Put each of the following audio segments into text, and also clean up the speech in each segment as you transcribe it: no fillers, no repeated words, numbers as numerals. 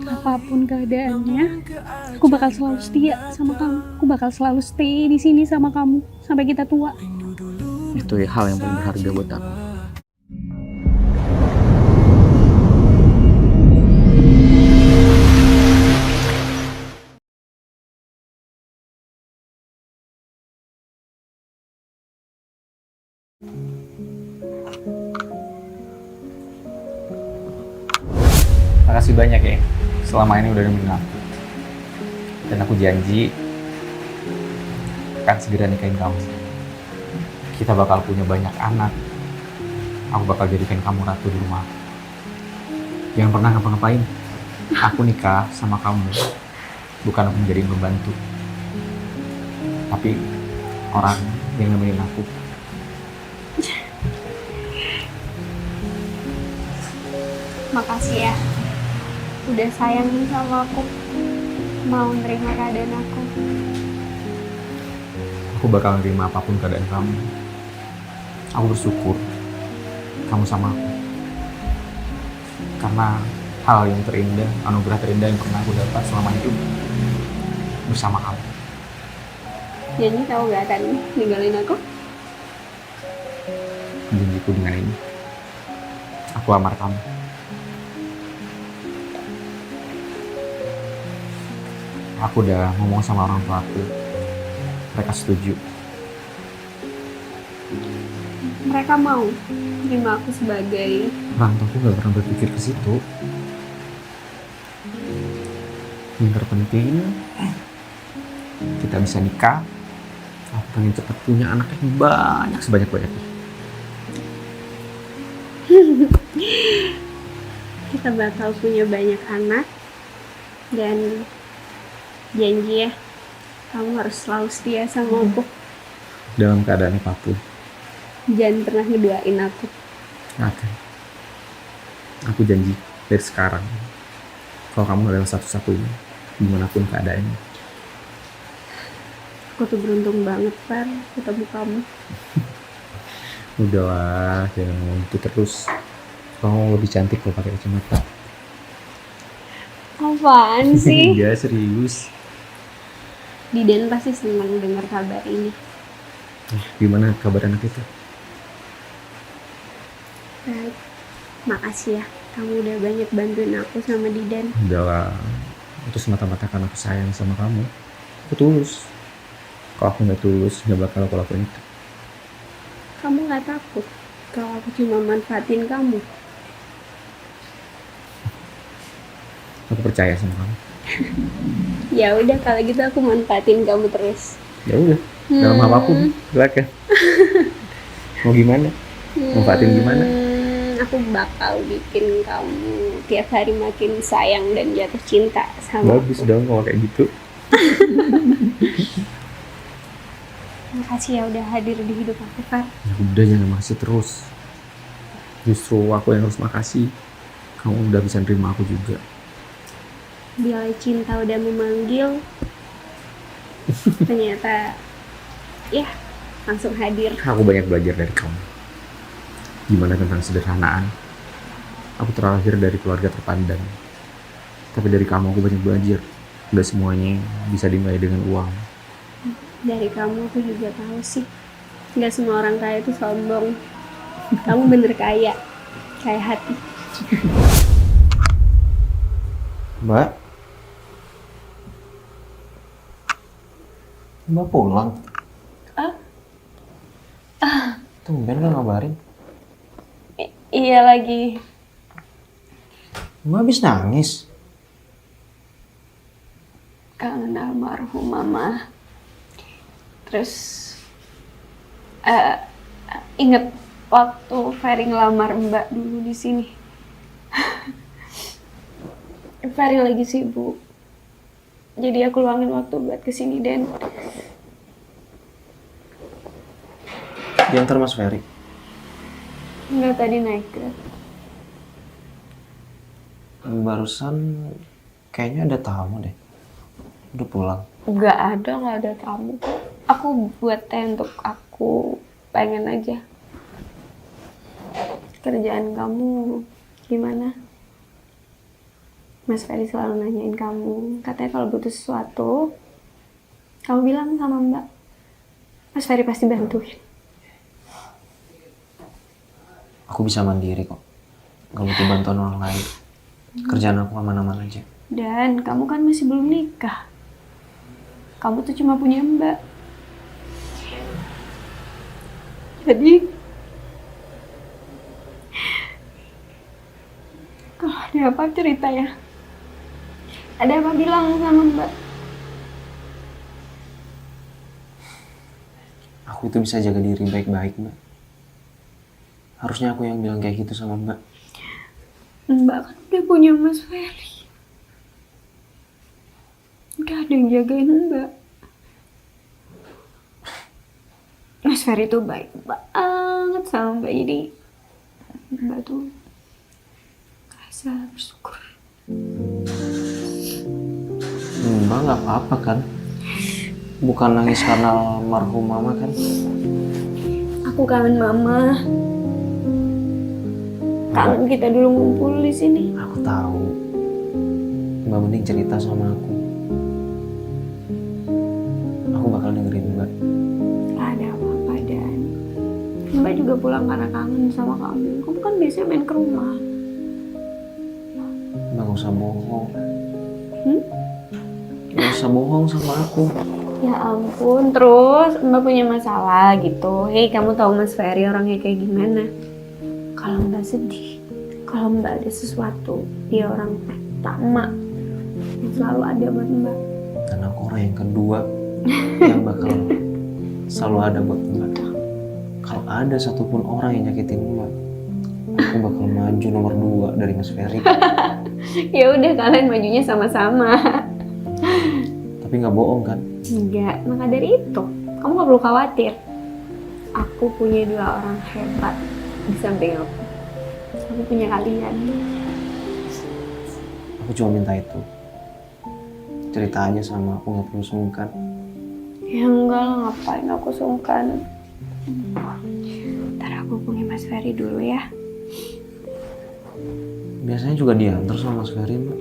Apapun keadaannya, aku bakal selalu setia sama kamu. Aku bakal selalu stay di sini sama kamu sampai kita tua. Itu hal yang paling berharga buat aku. Makasih banyak ya, selama ini udah nemenin aku. Dan aku janji akan segera nikahin kamu. Kita bakal punya banyak anak. Aku bakal jadikan kamu ratu di rumah. Jangan pernah ngapa-ngapain. Aku nikah sama kamu bukan untuk menjadi pembantu, tapi orang yang nemenin aku. Makasih ya, udah sayang sama aku, mau nerima keadaan aku. Aku bakal nerima apapun keadaan kamu. Aku bersyukur kamu sama aku. Karena hal yang terindah, anugerah terindah yang pernah aku dapat selama hidup bersama kamu. Jadi kamu gak akan ninggalin aku? Janjiku dengan ini, aku lamar kamu. Aku udah ngomong sama orang tua aku. Mereka setuju. Mereka mau terima aku sebagai... Orang tua aku gak pernah berpikir ke situ. Yang terpenting, kita bisa nikah. Aku pengen cepat punya anak yang banyak sebanyak-banyaknya. Kita bakal punya banyak anak. Dan janji ya, kamu harus selalu setia sama aku. Dalam keadaan apapun. Jangan pernah ngeduain aku. Oke. Aku janji dari sekarang, kalau kamu adalah satu-satunya, dimanapun keadaannya. Aku tuh beruntung banget, Far, ketemu kamu. Udahlah, jangan ngomong itu terus. Kamu lebih cantik kalau pakai kacamata. Apaan sih? Iya, serius. Didan pasti senang dengar kabar ini. Gimana kabar anak itu? Baik, makasih ya. Kamu udah banyak bantuin aku sama Didan. Udahlah, itu semata-mata karena aku sayang sama kamu. Aku tulus. Kalau aku nggak tulus, nggak bakal aku lakuin itu. Kamu gak takut kalau aku cuma manfaatin kamu? Aku percaya sama kamu. Ya udah, kalau gitu aku manfaatin kamu terus. Ya udah, dalam apapun, silakan. Mau gimana? Manfaatin gimana? Aku bakal bikin kamu tiap hari makin sayang dan jatuh cinta sama Bagus aku. dong kalau kayak gitu. Makasih ya udah hadir di hidup aku, Far. Ya udah, jangan makasih terus. Justru aku yang harus makasih. Kamu udah bisa nerima aku juga. Bila cinta udah memanggil, ternyata ya langsung hadir. Aku banyak belajar dari kamu. Gimana tentang sederhanaan. Aku terlahir dari keluarga terpandang. Tapi dari kamu aku banyak belajar. Udah semuanya bisa dimulai dengan uang. Dari kamu aku juga tahu sih, nggak semua orang kaya itu sombong. Kamu bener kaya, kaya hati. Mbak? Mbak pulang? Tumben gak ngabarin. Iya lagi. Mbak habis nangis? Kangen almarhum mama. Terus inget waktu Ferry ngelamar Mbak dulu di sini. Ferry lagi sibuk. Jadi aku luangin waktu buat kesini dan Diantar Mas Ferry. enggak, tadi naik Grab. Barusan kayaknya ada tamu deh. Udah pulang. Nggak ada tamu. Aku buat teh untuk aku, pengen aja. Kerjaan kamu gimana? Mas Ferry selalu nanyain kamu. Katanya kalau butuh sesuatu, kamu bilang sama Mbak. Mas Ferry pasti bantuin. Aku bisa mandiri kok. Gak butuh bantuan orang lain. Kerjaan aku aman-aman aja. Dan kamu kan masih belum nikah. Kamu tuh cuma punya Mbak. Jadi, kalau ada apa cerita ya. Ada apa bilang sama Mbak. Aku itu bisa jaga diri baik-baik, Mbak. Harusnya aku yang bilang kayak gitu sama Mbak. Mbak kan udah punya Mas Ferry. Udah ada yang jagain Mbak. Mas Ferry tuh baik banget sama Mbak. Jadi Mbak tuh rasa bersyukur. Mbak nggak apa-apa kan? Bukan nangis karena almarhum mama kan? Aku kangen Mama. Kangen kita dulu ngumpul di sini. Aku tahu. Mbak mending cerita sama aku. Aku bakal dengerin Mbak. Gak ada apa-apa Dan. Mbak juga pulang karena kangen sama kamu. Kamu kan biasanya main ke rumah. Mbak gak usah bohong. Gak usah bohong sama aku. Ya ampun, terus Mbak punya masalah gitu. Hei, kamu tahu Mas Ferry orangnya kayak gimana? Kalau Mbak sedih, kalau Mbak ada sesuatu, dia orang pertama yang selalu ada buat Mbak. Dan aku orang yang kedua yang bakal selalu ada buat Mbak. Kalau ada satupun orang yang nyakitin Mbak, aku bakal maju nomor 2 dari Mas Ferry. Ya udah, kalian majunya sama-sama. Tapi nggak bohong kan? Enggak, maka dari itu, kamu gak perlu khawatir. Aku punya 2 orang hebat di samping aku. Aku punya kalian. Aku cuma minta itu. Cerita aja sama aku, nggak perlu sungkan. Ya enggak lah, ngapain aku sungkan. Ntar aku hubungi Mas Ferry dulu ya. Biasanya juga diantar sama Mas Ferry, Mbak.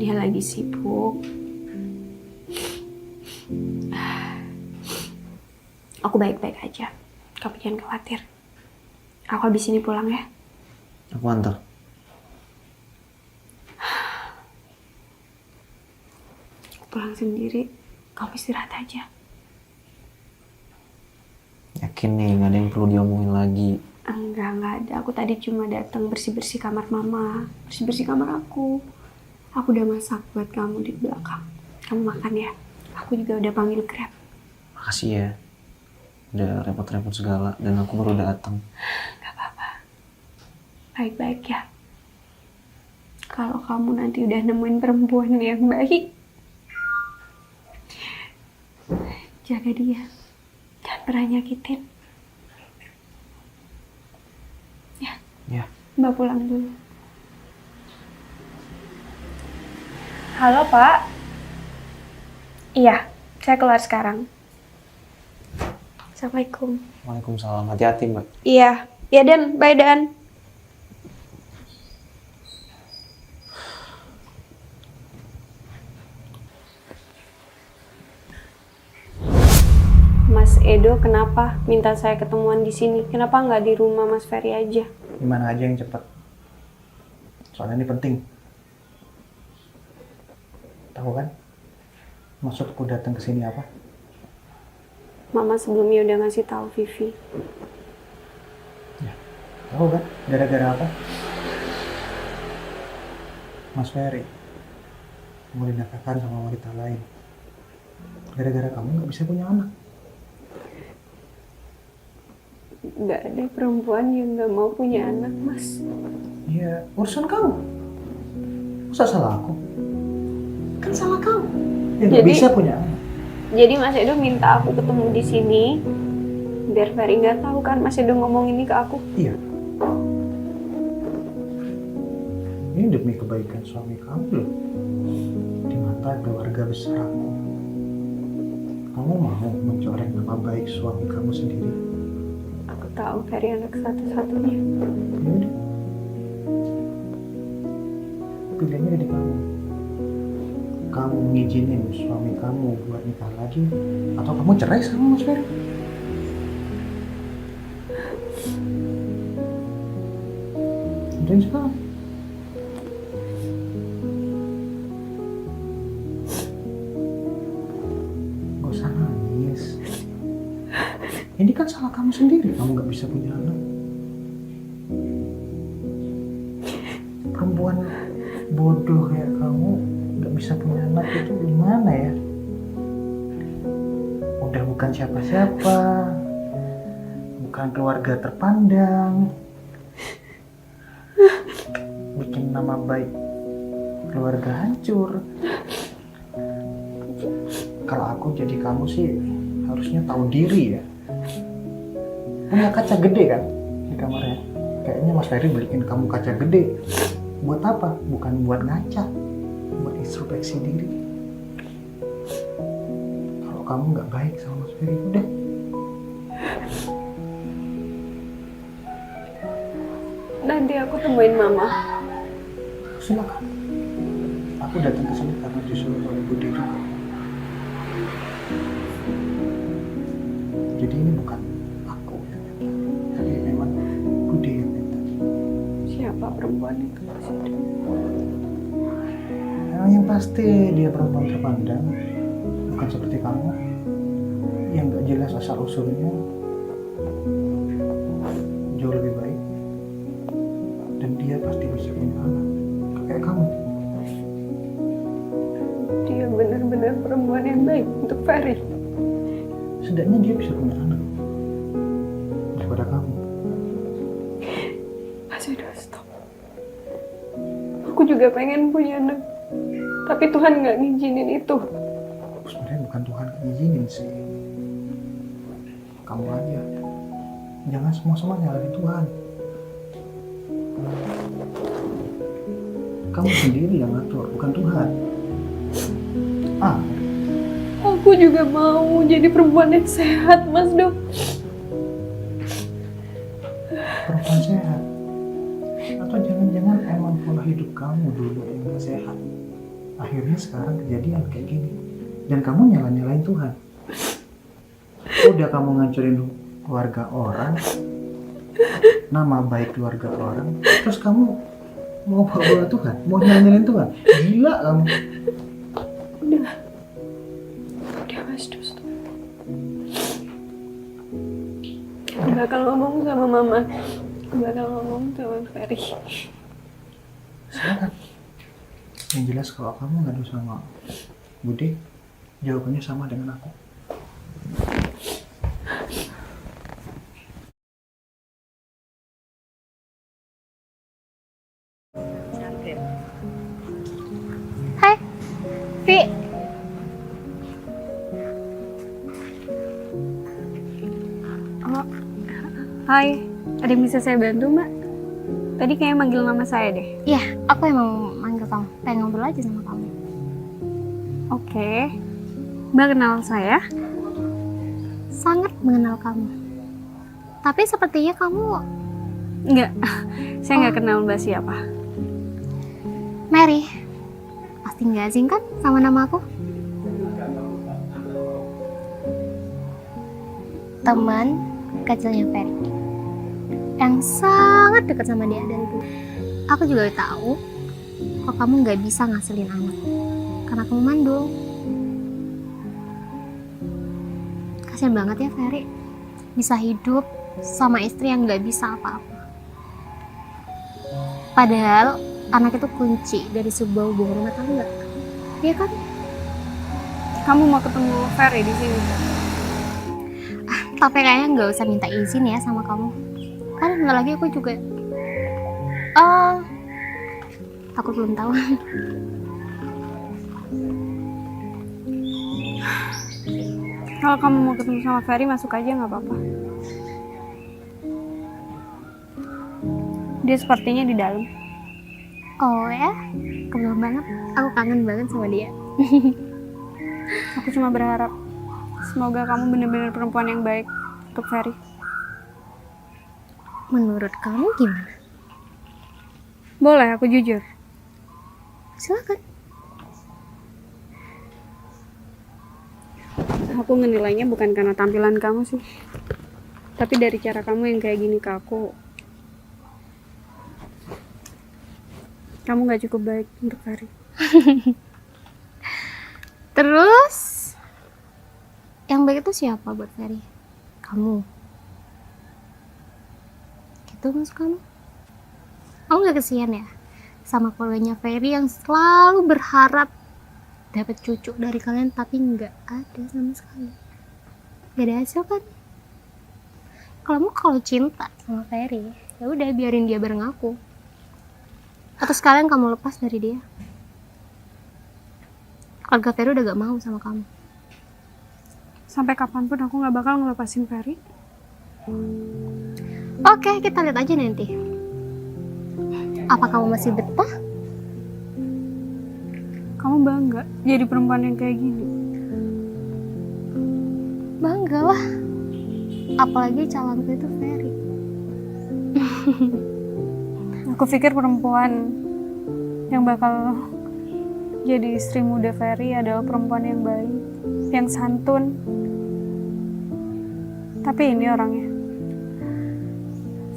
Dia lagi sibuk. Aku baik-baik aja. Kamu jangan khawatir. Aku habis ini pulang ya. Aku antar. Aku pulang sendiri. Kamu istirahat aja. Yakin nih, nggak ada yang perlu diomongin lagi. Enggak ada. Aku tadi cuma datang bersih-bersih kamar Mama. Bersih-bersih kamar aku. Aku udah masak buat kamu di belakang. Kamu makan ya. Aku juga udah panggil Grab. Makasih ya. Udah repot-repot segala dan aku baru datang. Gak apa-apa. Baik-baik ya. Kalau kamu nanti udah nemuin perempuan yang baik, jaga dia. Jangan pernah nyakitin. Ya. Ya. Mbak pulang dulu. Halo, Pak. Iya, saya keluar sekarang. Assalamualaikum. Waalaikumsalam. Hati-hati, Mbak. Iya. Iya, Dan. Bye, Dan. Mas Edo kenapa minta saya ketemuan di sini? Kenapa nggak di rumah Mas Ferry aja? Gimana aja yang cepat. Soalnya ini penting. Tahu kan? Maksudku datang ke sini apa? Mama sebelumnya udah ngasih tahu Vivi. Tahu kan? Gara-gara apa? Mas Ferry mau dinafkahkan sama wanita lain. Gara-gara kamu nggak bisa punya anak. Nggak ada perempuan yang nggak mau punya anak, Mas. Iya, urusan kamu. Masa salah aku? Kan salah kamu. Ya nggak Jadi- bisa punya anak. Jadi Mas Edo minta aku ketemu di sini biar Ferry nggak tahu kan Mas Edo ngomong ini ke aku. Iya. Ini demi kebaikan suami kamu loh. Di mata keluarga besar aku. Kamu mau mencoreng nama baik suami kamu sendiri? Aku tahu Ferry anak satu-satunya. Yaudah. Tapi pilihannya ada di kamu. Kamu ngizinin suami kamu buat nikah lagi, atau kamu cerai sama Mas Ferry? Dan sekarang gak usah nangis. Ini kan salah kamu sendiri, kamu gak bisa punya anak. Perempuan bodoh kayak kamu gak bisa punya anak itu gimana ya? Udah bukan siapa-siapa, bukan keluarga terpandang, bikin nama baik keluarga hancur. Kalau aku jadi kamu sih harusnya tahu diri ya. Punya kaca gede kan di kamarnya. Kayaknya Mas Ferry beliin kamu kaca gede. Buat apa? Bukan buat ngaca, buat introspeksi diri. Kalau kamu nggak baik sama Mas Ferry, udah. Nanti aku temuin mama. Silakan. Aku datang ke sini karena disuruh oleh Budi juga. Jadi ini bukan aku yang minta, tapi memang Budi yang minta. Siapa perempuan itu? Nah, yang pasti dia perempuan terpandang, bukan seperti kamu yang gak jelas asal usulnya, jauh lebih baik, dan dia pasti bisa punya anak kayak kamu. Dia benar-benar perempuan yang baik untuk Ferry. Setidaknya dia bisa punya anak daripada kamu. Sudah stop. Aku juga pengen punya anak, tapi Tuhan nggak ngizinin itu. Sebenarnya bukan Tuhan yang izinin sih, kamu aja. Jangan semua nyalahin Tuhan. Kamu sendiri yang ngatur, bukan Tuhan. Aku juga mau jadi perempuan yang sehat, Mas Dok. Perempuan sehat. Atau jangan-jangan emang pola hidup kamu dulu yang gak sehat. Akhirnya sekarang kejadian kayak gini. Dan kamu nyalain Tuhan. Udah kamu ngancurin keluarga orang, nama baik keluarga orang, terus kamu mau bawa Tuhan, mau nyalain Tuhan. Gila kamu. Udah Mas Dok, stop. Aku bakal ngomong sama mama. Aku bakal ngomong sama Ferry. Silakan. Yang jelas kalau kamu ngadu sama Budi, jawabannya sama dengan aku. Hai, Vi. Oh, hai. Ada yang bisa saya bantu, Mbak? Tadi kayaknya manggil nama saya deh. Iya, aku yang mau manggil kamu. Pengen ngobrol aja sama kamu. Oke. Mbak kenal saya? Sangat mengenal kamu. Tapi sepertinya kamu... Enggak. Saya nggak kenal Mbak siapa. Mary. Pasti nggak asing kan sama nama aku? Teman kecilnya Ferry. Yang sangat dekat sama dia dari dulu. Aku juga tahu kok kamu nggak bisa ngasilin anak karena kamu mandul. Kasian banget ya Ferry, bisa hidup sama istri yang nggak bisa apa-apa. Padahal anak itu kunci dari sebuah hubungan rumah tangga, iya kan? Kamu mau ketemu Ferry di sini? Tapi kayaknya nggak usah minta izin ya sama kamu. Kan nggak lagi aku juga aku belum tahu. Kalau kamu mau ketemu sama Ferry, masuk aja nggak apa-apa. Dia sepertinya di dalam. Oh ya, kebetulan banget. Aku kangen banget sama dia. Aku cuma berharap semoga kamu benar-benar perempuan yang baik untuk Ferry. Menurut kamu gimana? Boleh aku jujur? silakan. Aku ngenilainya bukan karena tampilan kamu sih, tapi dari cara kamu yang kayak gini ke aku. Kamu gak cukup baik untuk Ferry. Terus yang baik itu siapa buat Ferry? Kamu. Gitu maksud kamu? Kamu gak kesian ya sama keluarganya Ferry yang selalu berharap dapat cucu dari kalian tapi nggak ada sama sekali, nggak ada hasil kan? Kalau cinta sama Ferry, ya udah biarin dia bareng aku, atau sekalian kamu lepas dari dia. Keluarga Ferry udah gak mau sama kamu. Sampai kapanpun aku gak bakal ngelepasin Ferry. Oke, kita lihat aja nanti. Apa kamu masih betah? Kamu bangga jadi perempuan yang kayak gini? Bangga lah. Apalagi calonku itu Ferry. Aku pikir perempuan yang bakal jadi istri muda Ferry adalah perempuan yang baik, yang santun. Tapi ini orangnya.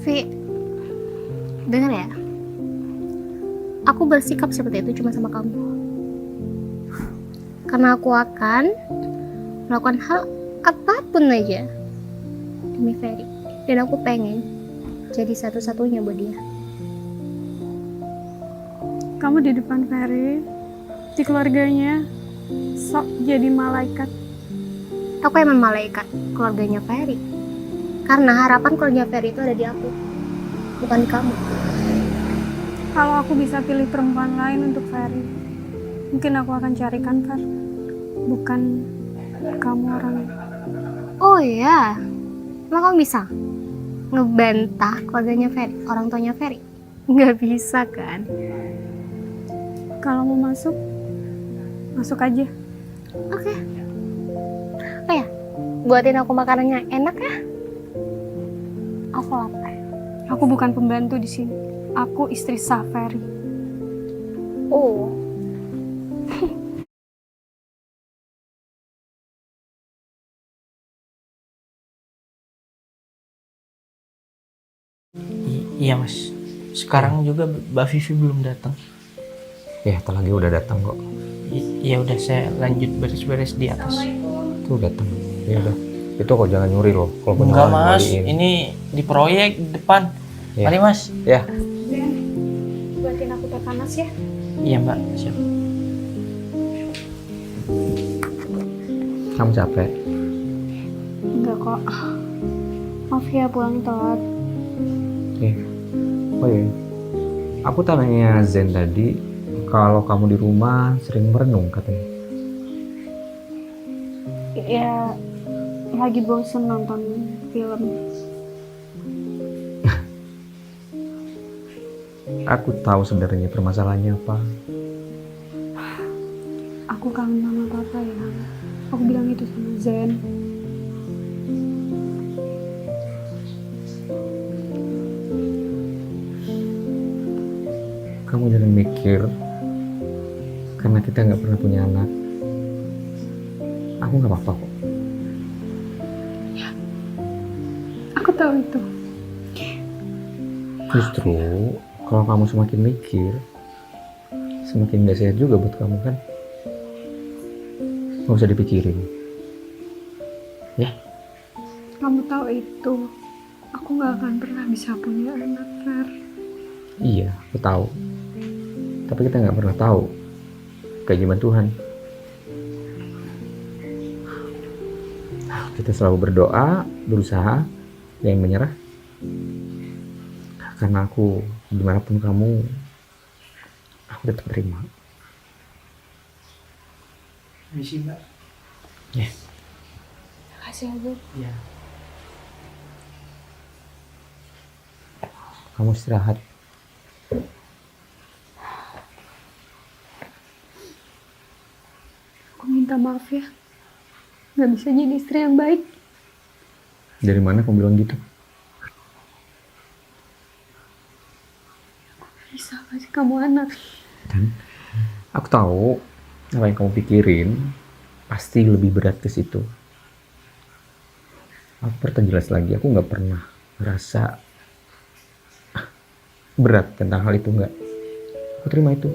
Vi, dengar ya. Aku bersikap seperti itu cuma sama kamu. Karena aku akan melakukan hal apapun aja demi Ferry. Dan aku pengen jadi satu-satunya buat dia. Kamu di depan Ferry, di keluarganya, sok jadi malaikat. Aku emang malaikat keluarganya Ferry. Karena harapan keluarga Ferry itu ada di aku, bukan di kamu. Kalau aku bisa pilih perempuan lain untuk Ferry, mungkin aku akan carikan Fer, bukan kamu orangnya. Oh iya, emang kamu bisa ngebantah keluarganya Ferry, orang tuanya Ferry? Nggak bisa kan? Kalau mau masuk, masuk aja. Oke. Oh ya, buatin aku makanannya enak ya? Aku lapar. Aku bukan pembantu di sini. Aku istri sah Ferry. Oh. Iya mas, sekarang juga Mbak Vivi belum datang. Ya, ntar lagi udah datang kok. Ya udah, saya lanjut beres-beres di atas. Tuh datang. Ya udah. Itu kok jangan nyuri loh. Kalau punya Enggak orang mas, balikin. ini di proyek di depan. Ya. Mari mas. Ya. Buatin aku teh panas ya. Iya mbak, siap. Kamu capek? Enggak kok. Maaf ya pulang telat. Oh iya. Aku tanya Zen tadi, kalau kamu di rumah sering merenung katanya. Ya, lagi bosen nonton film. Aku tahu sebenarnya permasalahannya apa. Aku kangen mama papa ya. Aku bilang itu sama Zen. Kamu jangan mikir karena kita nggak pernah punya anak. Aku nggak apa-apa kok. Aku tahu itu. Justru kalau kamu semakin mikir, semakin nggak sehat juga buat kamu kan. Nggak usah dipikirin. Ya. Kamu tahu itu. Aku nggak akan pernah bisa punya anak, Fer. Iya, aku tahu. Tapi kita nggak pernah tahu keajaiban Tuhan. Kita selalu berdoa, berusaha, jangan menyerah. Karena aku, dimanapun kamu, aku tetap terima. Misi mbak. Ya. Makasih ya, Zen. Iya. Kamu istirahat. Aku minta maaf ya. Gak bisa jadi istri yang baik. Dari mana kamu bilang gitu? Bisa kasih kamu anak. Dan Aku tahu apa yang kamu pikirin pasti lebih berat ke situ. Aku perjelas lagi, aku nggak pernah merasa berat tentang hal itu, nggak. Aku terima itu.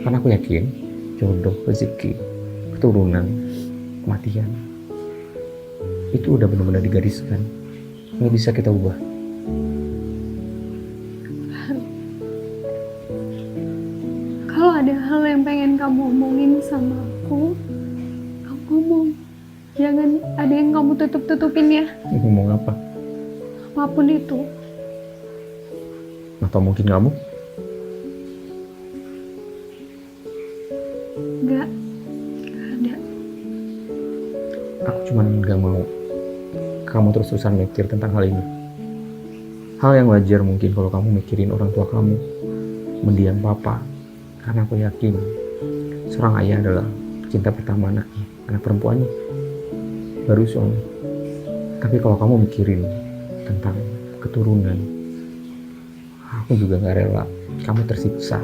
Karena aku yakin jodoh, rezeki, keturunan, kematian itu udah benar-benar digariskan. Nggak bisa kita ubah. Kalau ada hal yang pengen kamu omongin sama aku ngomong. Jangan ada yang kamu tutup-tutupin ya. Ngomong apa? Apapun itu. Atau mungkin kamu? Enggak ada. Aku cuman gak mau kamu terus-terusan mikir tentang hal ini. Hal yang wajar mungkin kalau kamu mikirin orang tua kamu, mendiang papa. Karena aku yakin seorang ayah adalah cinta pertama anaknya, anak perempuannya, baru suami. Tapi kalau kamu mikirin tentang keturunan, aku juga gak rela kamu tersiksa,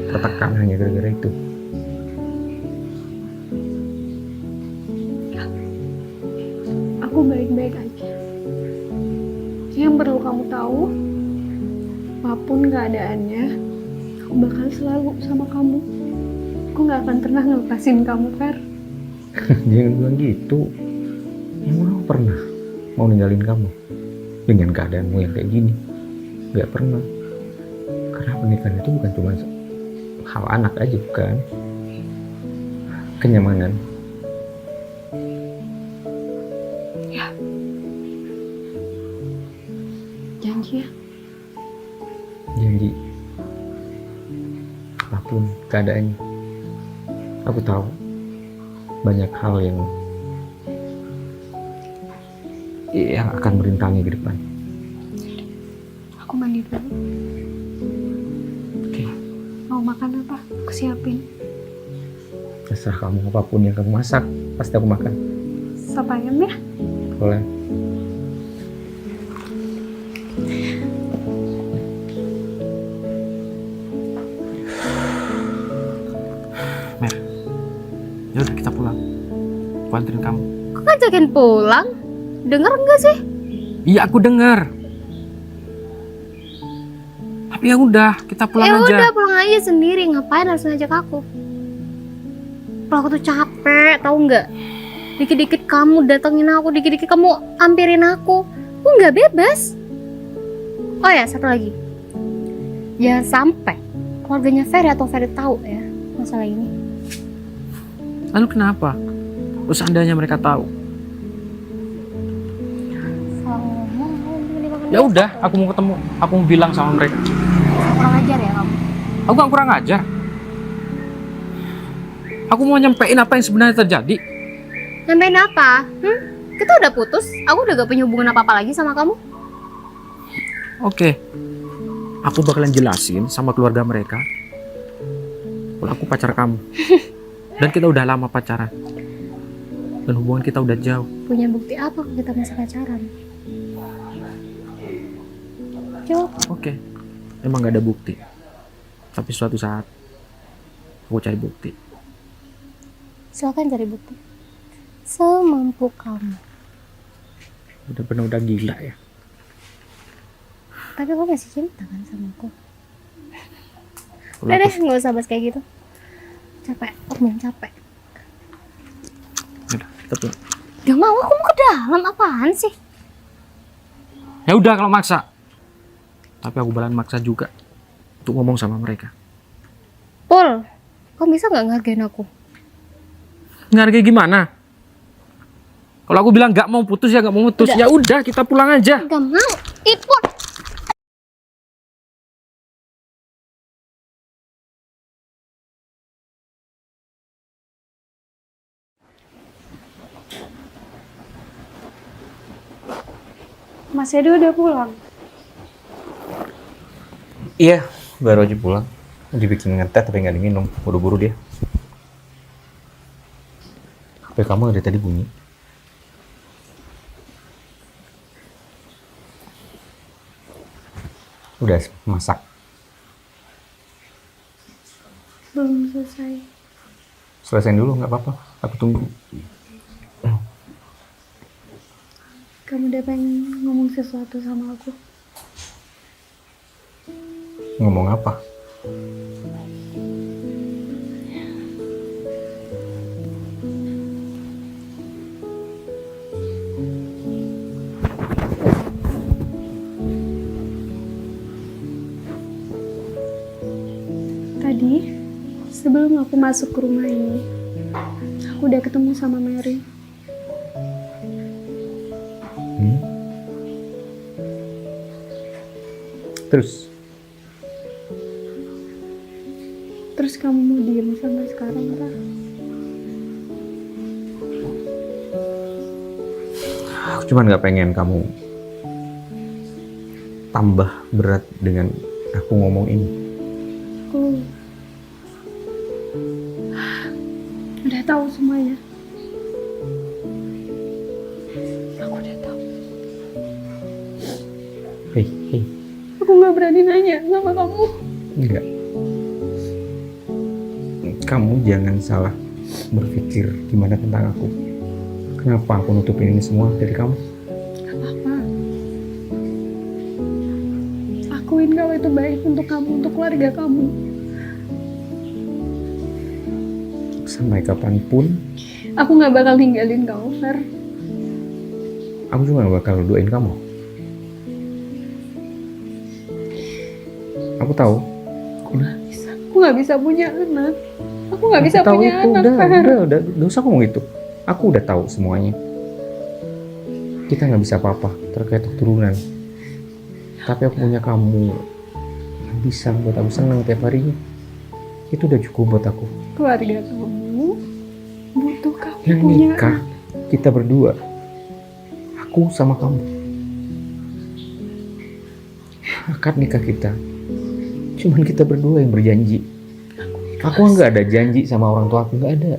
tertekan hanya gara-gara itu. Aku baik-baik aja. Yang perlu kamu tahu, apapun keadaannya, aku bakal selalu sama kamu. Aku gak akan pernah ngelepasin kamu, Fer. Jangan bilang gitu. Emang aku pernah mau ninggalin kamu dengan keadaanmu yang kayak gini? Gak pernah. Karena pernikahan itu bukan cuma hal anak aja, bukan. Kenyamanan. Janji ya. Janji. Apapun keadaannya. Aku tahu banyak hal yang akan merintangi ke depan. Aku mandi dulu. Oke. Mau makan apa? Aku siapin. Terserah kamu, apapun yang kamu masak pasti aku makan. Sop ayam ya? Boleh. Mer, ya udah kita pulang. Aku anterin kamu. Kok ngajakin pulang? Dengar enggak sih? Iya aku dengar. Tapi ya udah, kita pulang Ya aja. udah pulang aja sendiri. Ngapain harus ngajak aku? Kalau aku tuh capek, tahu nggak? Dikit-dikit kamu datengin aku, dikit-dikit kamu ampirin aku. Aku nggak bebas. Oh ya, satu lagi. Jangan sampai keluarganya Ferry atau Ferry tahu ya masalah ini. Lalu kenapa? Terus seandainya mereka tahu? Salah ngomong, ini makan Ya udah, aku mau ketemu. Aku mau bilang sama mereka. kurang ajar ya kamu. Aku gak kurang ajar. Aku mau nyampein apa yang sebenarnya terjadi. Nyampein apa? Kita udah putus. Aku udah gak punya hubungan apa-apa lagi sama kamu. Oke. Aku bakalan jelasin sama keluarga mereka kalau aku pacar kamu. Dan kita udah lama pacaran. Dan hubungan kita udah jauh. Punya bukti apa kalau kita masih pacaran? Jawab. Oke. Emang gak ada bukti. Tapi suatu saat aku cari bukti. Silakan cari bukti. Semampu kamu. Bener-bener udah gila ya. Tapi kamu masih cinta kan sama aku? Kalau Udah deh, aku- nggak usah bahas kayak gitu. Capek, aku main capek. Yaudah, kita pulang. Gak mau, aku mau ke dalam. Apaan sih? Ya udah kalau maksa. Tapi aku bakalan maksa juga untuk ngomong sama mereka. Pul, kamu bisa nggak ngehargain aku? Ngargai gimana? Kalau aku bilang gak mau putus ya gak mau putus. Udah. Ya udah kita pulang aja. Gak mau. Pul. Mas Edo udah pulang. Iya, baru aja pulang. Dibikin ngeteh tapi nggak diminum. Buru-buru dia. HP kamu dari tadi bunyi. Udah masak. selesai. Selesaiin dulu, nggak apa-apa. Aku tunggu. Kamu udah pengen ngomong sesuatu sama aku? Ngomong apa? Tadi, sebelum aku masuk ke rumah ini, aku udah ketemu sama Mary. Terus kamu mau diem sampai sekarang, Pak? Aku cuma nggak pengen kamu tambah berat dengan aku ngomong ini. Aku udah tahu semuanya. Aku udah tahu. Hei. Aku nggak berani nanya sama kamu. Enggak. Kamu jangan salah berpikir gimana tentang aku. Kenapa aku nutupin ini semua dari kamu? Gak apa-apa. Akuin kalau itu baik untuk kamu, untuk keluarga kamu. Sampai kapanpun, Aku gak bakal ninggalin kamu, Fer. aku juga gak bakal doain kamu. Aku tahu. Aku gak bisa punya anak. Aku gak bisa Aku tahu punya itu. anak, Fer. Udah, gak usah ngomong itu. Aku udah tahu semuanya. Kita nggak bisa apa-apa terkait keturunan. Tapi aku punya kamu yang bisa buat aku senang tiap harinya. Itu udah cukup buat aku. Keluarga kamu butuh kamu Yang punya nikah anak. kita berdua. Aku sama kamu. Akad nikah kita. Cuman kita berdua yang berjanji. Aku nggak ada janji sama orang tua aku, nggak ada.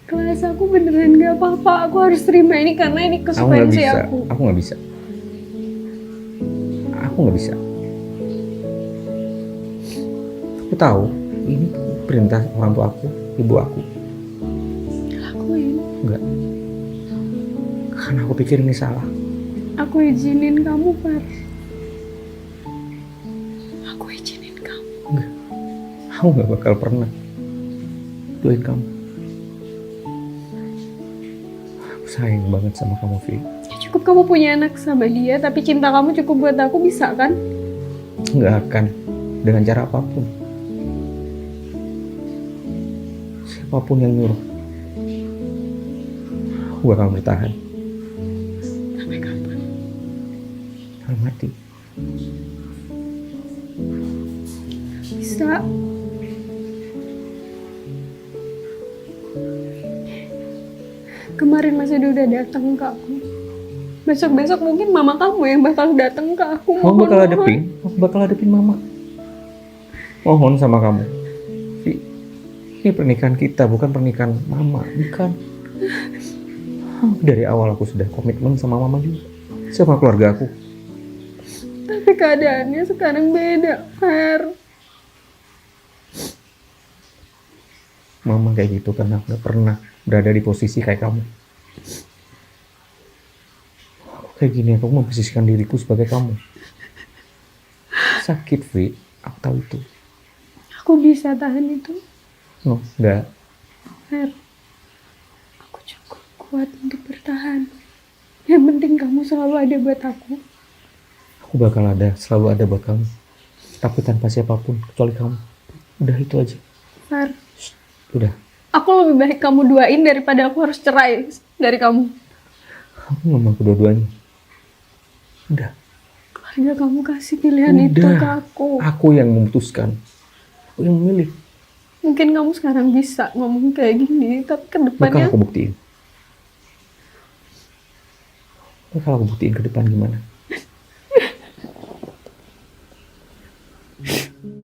Kelas aku beneran gak apa-apa. Aku harus terima ini karena ini Aku nggak konsekuensi bisa. aku. Aku nggak bisa. Aku nggak bisa. Aku tahu ini perintah orang tua aku, ibu aku. Lakuin. Enggak. Karena aku pikir ini salah. Aku izinin kamu, Fer. Aku izinin kamu. Enggak. Aku nggak bakal pernah doain kamu. Aku sayang banget sama kamu, Vi. Ya cukup kamu punya anak sama dia, tapi cinta kamu cukup buat aku, bisa kan? Nggak akan dengan cara apapun. Siapapun yang nyuruh, aku bakal bertahan. Sampai kapan? Sampai mati. Bisa. Kemarin Mas Edo udah datang ke aku. Besok-besok mungkin mama kamu yang bakal datang ke aku. Aku bakal hadapin mama. Mohon sama kamu, Vi. Ini pernikahan kita, bukan pernikahan mama, bukan. Dari awal aku sudah komitmen sama mama juga, sama keluarga aku. Tapi keadaannya sekarang beda, Fer. Mama kayak gitu karena aku gak pernah berada di posisi kayak kamu. Aku kayak gini, aku memposisikan diriku sebagai kamu. Sakit, Vi. Aku tahu itu. Aku bisa tahan itu, No, enggak. Fer. Aku cukup kuat untuk bertahan. Yang penting kamu selalu ada buat aku. Aku bakal ada, selalu ada buat kamu. Tapi tanpa siapapun, kecuali kamu. Udah itu aja. Fer, Udah. aku lebih baik kamu duain daripada aku harus cerai dari kamu. Aku gak mau kedua-duanya. Udah. Keluarga kamu kasih pilihan itu ke aku. Aku yang memutuskan. Aku yang memilih. Mungkin kamu sekarang bisa ngomong kayak gini, tapi ke Bakal depannya aku buktiin. Bakal aku buktiin ke depan gimana.